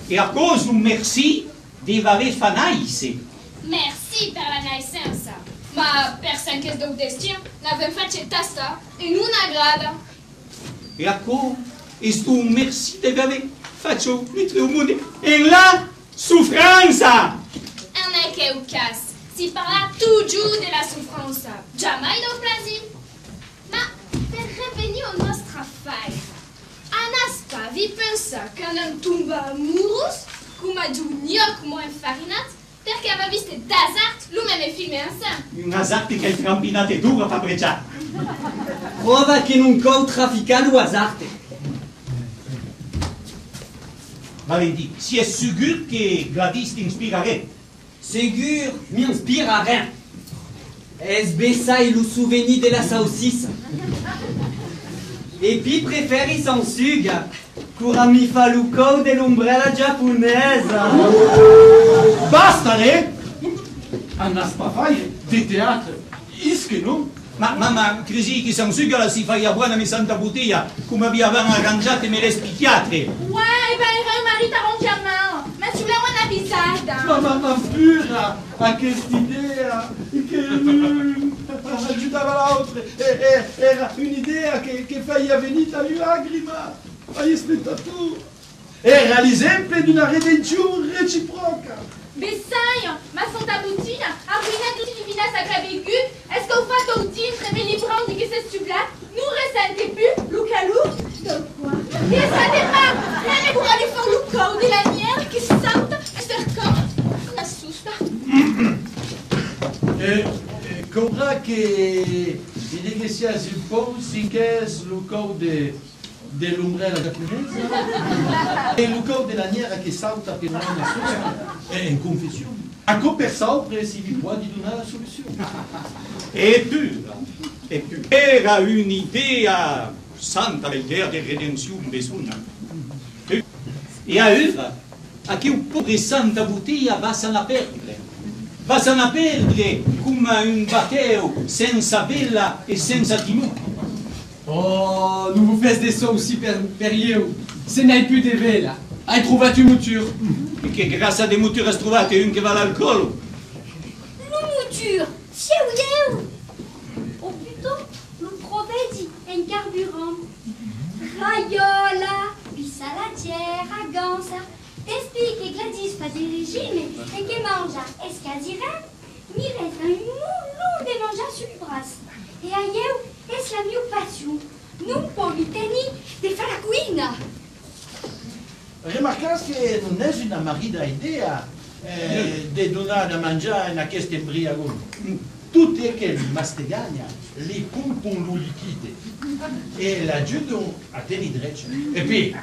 E a cosa un merci deve aver fanaise? Merci per la naissenza. Ma per sanches del destino n'avem face tasta in una grada. E a cosa questo un merci deve aver faccio mettere un mondo in la souffrance? Un è che un casse. Si parla toujours de la souffrance, jamais del plaisir. Ma per revenir au nostre affaire, Anaspa vi pensa che non tomba amoureux, come ad un gnocco infarinat, perché aveva visto d'azart lui e filme insieme. Un azart che il trampinato è duro a fabbricare. Prova che non col trafficare azarte. Valentin, si è sicuro che Gladys ti inspirerebbe? Ségur m'inspire à rien. Es bessai le souvenir de la saucisse. Et puis préféri son suga. Kurami faluco de l'ombrella giapponesa. Basta, ne? Anaspa fai di teatro. Ische, no? Ma così che San Suga si fa a buona mi santa bottiglia, come avevano arrangiato me le spicchiatre. Ouais, ben il mari t'arrange main. Ma tu l'as una pisata. Ma pura a questa idea che aiutava l'altra. Era un'idea che feia venire la lacrima agli spettatori. Era l'esempio di una redenzione reciproca. Bessaille, ma santa bottiglia, a ruina tutti i vinas a clavégu, est-ce qu'on fait d'autres révéler prendre que c'est stubla, nous ressentez plus, Lucalou, de quoi? Et ça dépend, l'année pour aller faire le corps de la nière qui sente, cercam, una susta. Comprends que il négociait un peu si qu'est le corps de l'ombrella giapponese e il corps de la niera che salta per una sua è in confusione. A per sempre si vi può di donare la soluzione. E più. Era un'idea santa l'idea di redenzione bisogna. E a ora, a che un po' di santa bottiglia va a perdere. Va a perdere come un batteo senza vela e senza timone. Oh, nous vous faites des sauts aussi périlleux. Ce n'est plus des vela. Hai trovato une mouture. E che grazie a delle mouture trovate un che va all'alcol. La mouture, c'est où? Ou plutôt, le provedi, un carburant. Raiola, puis salatière, aganza. T'expliques que Gladys fa des régimes et que mange escadira, mi reste un moulon de manger sur le bras. la mia passion. Non può ritenere di fare la cuina. Remarcas que non è una marida idea di donare a mangiare a questo embriago. Tutti quelli mastegagna li pompano lo liquide e l'aiutano a tenere dreccia. E poi,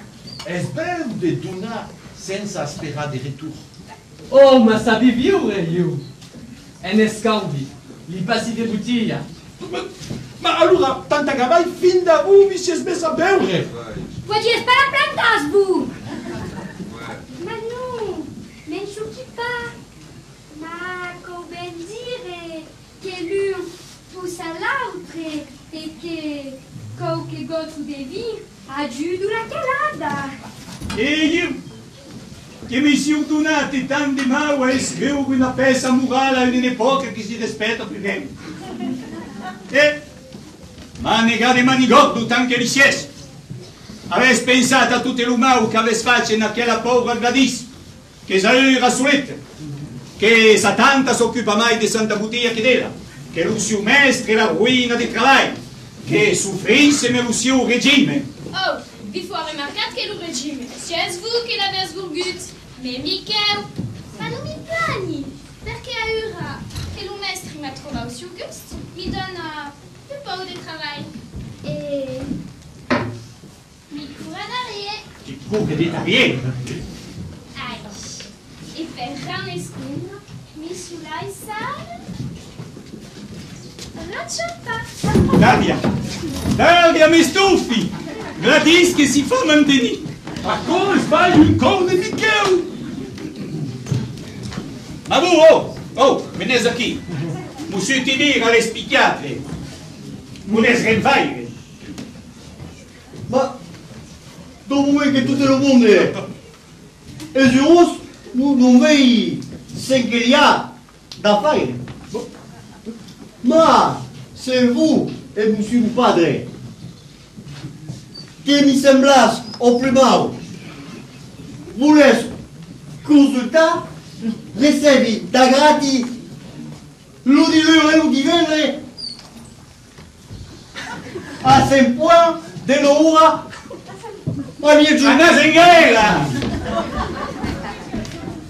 è bello di donare senza sperare di ritorno. Oh, ma sapi vivere io! E ne scambi, li passi di bottiglia. Ma allora, tanta che vai fin da voi vi si è smessa a beure. Vuoi dire spara plantas, vous? Ma non, mais je ne pas. Ma come dire che l'un pousse à l'autre e che qualche goccio di vino aiuta la calada. E io, che mi sono donati tanti mali e scrivo una peça morale in un'epoca che si rispetta più bene. Ma negate manigotto tanto che li sies. Avessi pensato a tutte le umane che avessi fatto in quella povera gradis, che era soletta, che sa tanta si occupa mai di Santa Bottiglia che della, che lo suo mestre la ruina di lavoro, che soffrisse me lo suo regime. Oh, il faut remarquer que le régime, c'est vous qui l'avez svolgut, mais Michel, ma non mi plagni, perché ora che lo mestre mi trova au suo gusto, mi dona più po' di lavoro e mi cura d'aria. Ti cura di d'aria? Ai, e per nessuno mi sulai sale, racciappa. Daria, mi stufi! Gradis che si fa mantenere. Ma come sbaglio in code, Michel? Ma oh, venez qui. Monsieur tenir alle spicchiate. Volete renvaire. Ma dove vuoi che tutto il mondo è? E giusto, non vedi se che ha da fare. Ma se voi e monsieur il padre che mi semblasse au primo volesse consultare, ricevi da gratis lo di l'euro e lo di venere a 5 points dell'ora a mia giornata.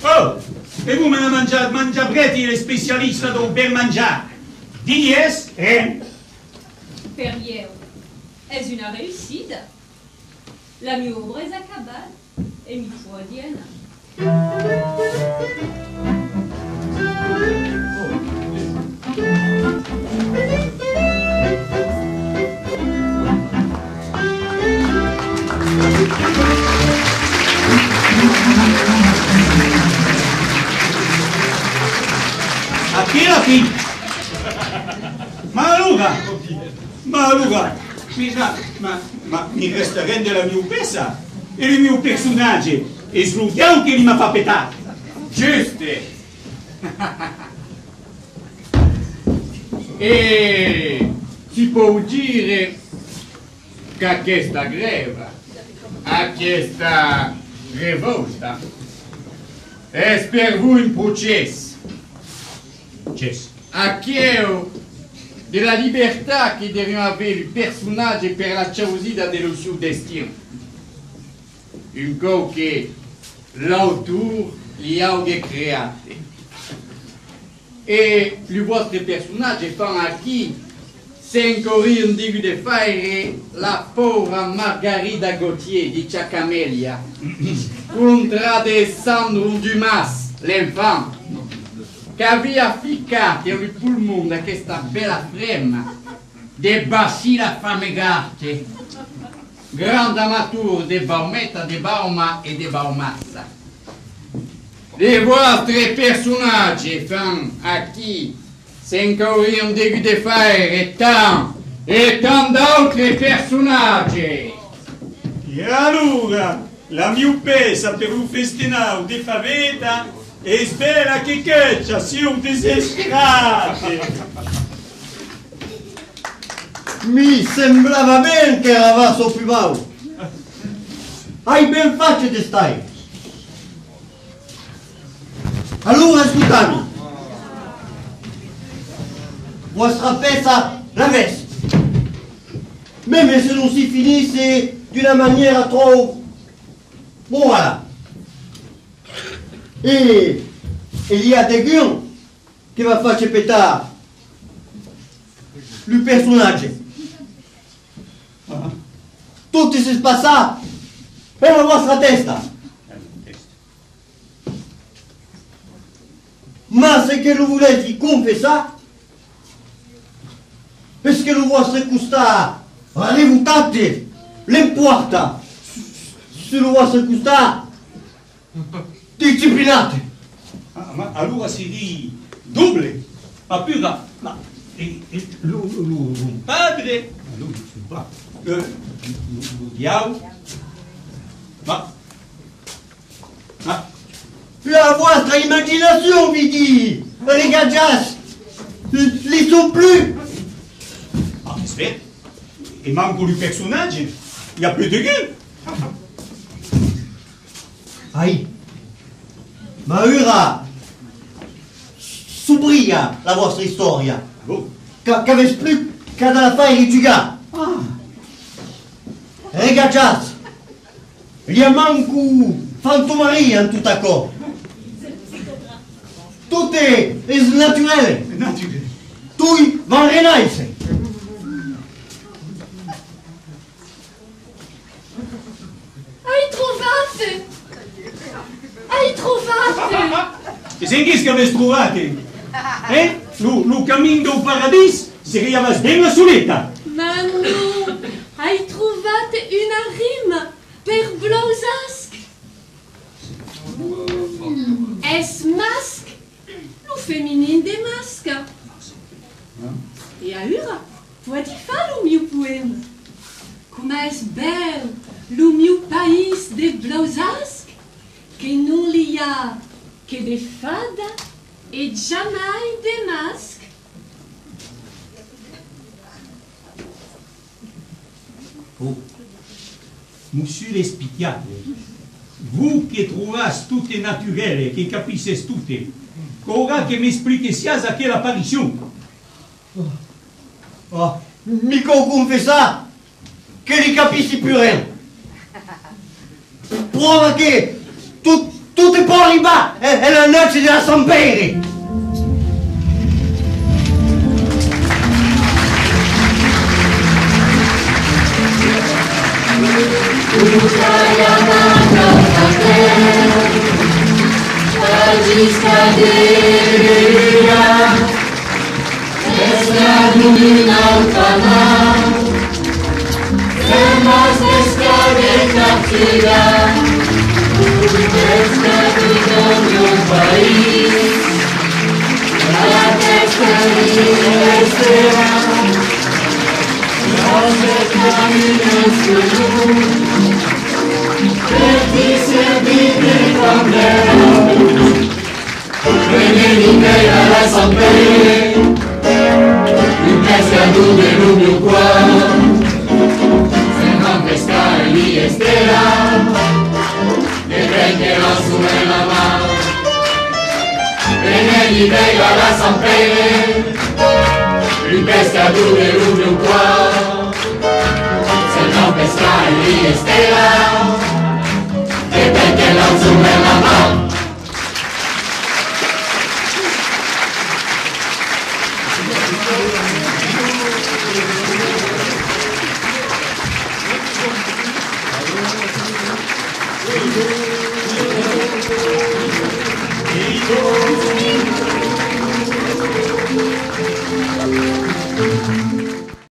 Oh, e voi me ne mangiabrete le specialiste per mangiare. Di yes, Perrier, est une réussite. La mia obra est acabada e mi fu Diana. A chi la fine? Ma allora, mi resta rendere la mia pesa e il mio personaggio e slutiamo che mi fa petare. Giuste! E si può dire che a questa greva, a questa rivolta, è per voi un processo. A quello della libertà che devono avere il personaggio per la causità dello suo destino. Un co che l'autore li ha creati. E i vostri personaggi fanno a chi senza dico di fare la povera Margarida Gauthier di Ciacamelia contro de Sandro Dumas, l'enfant, che aveva ficcato il polmone da questa bella fremma de Basila Famegarte, grande amateur de Baumetta, de Bauma e de Baumazza. I vostri personaggi fanno a chi senza un devi di fare e tanti altri personaggi. E allora, la mia pesa per un festinao di faveta e spera che caccia siamo desesperati. Mi sembrava bene che eravate occupati. Hai ben fatto di stare. Allora ascoltami. Vostra pesa la veste. Mais ce nous s'y finit, c'est d'une manière trop... Bon, voilà. Et il y a des gens qui va faire pétard le personnage. Tout ce qui se passe per la vostra testa. Ma se che lo volete confessare, perché lo vostro costa rivutate, l'importa, se lo vostro costa disciplinate. Ma allora si dice doble, ma più da... Ma un padre, lo diavolo, ma... La vostra imagination, vi dit, les gadgets, ils sont plus. Ah, aspetta, e manco il personaggio, il y a plus de gueule. Aïe, ma ora, s'oublia la vostra storia, qu'avesse plus qu'à la fin et du gars. Les gadgets, il y a manco fantomarie en tout accord. Tout est naturel. Tout va renaître. Hai trovato! E senti che avete trovato? Lo cammino al paradiso si chiama bella soletta. Ma no! Hai trovato una rima per Blausask? Es masque, lo féminine des masques. E agora, pode falar o meu poema. Como é belo o meu país de Blausask, que não lhe há que de fada e jamais de masque. Oh, monsieur l'explicable, vous qui trouvez tout est naturel et qui capissez tout, qu'aura que m'expliquer si à quelle apparition? Oh, mica confessa che li capisci più rien. Prova che tu ti porri là e la noce della Sampere. Se non pescare lì e stella, e perché non